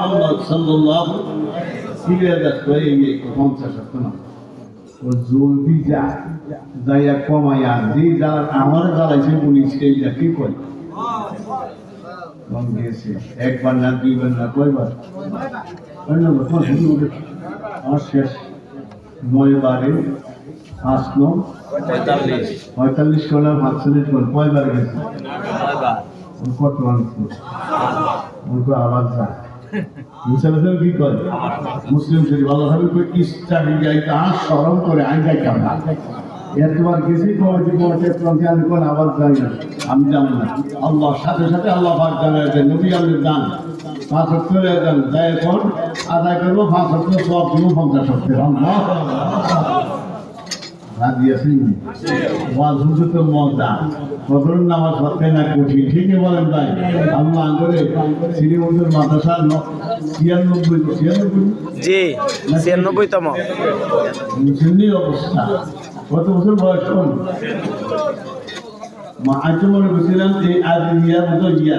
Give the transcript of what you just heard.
মুহাম্মদ সাল্লাল্লাহু আলাইহি ওয়াসাল্লাম ও জলদি যা যাইয়া কমাইয়া যে যারা আমার জ্বালাইছে পুলিশ সেইটা কি করে গেছে একবার না দুইবার না কয়বার আর শেষ 9 বারে 5 9 45 সোনা 45 কয়বার গেছে কত আনছে ওকে আওয়াজ যায় মুসলমান কি করে মুসলিম শরীফ আল্লাহ হাবিব কই ইস্তাহি যাইতা শরম করে আই যাইতাম না এর তোমার কিছুই কমিটি কমিটি প্রজ্ঞান কোন আওয়াজ যায় না আমি জানি না আল্লাহ সাথে সাথে আল্লাহ পাক জানায় যে নবী আমাদের দান 5 ওয়াক্ত দেন তাই এখন আদায় করবো 5 ওয়াক্ত সব দিব 50 ওয়াক্ত আল্লাহ রাজি আছেন ওয়াজ হুজুর তো মজা ফজর নামাজ পড়তে না কঠিন ঠিকই বলেন ভাই আল্লাহ করে শ্রী হুজুর মাদ্রাসা 96 জি 96তম মুসলিম অবস্থা কত বছর বয়স কোন মা আজ মনে বলছিলাম এই আজ ইয়ার মতো ইয়া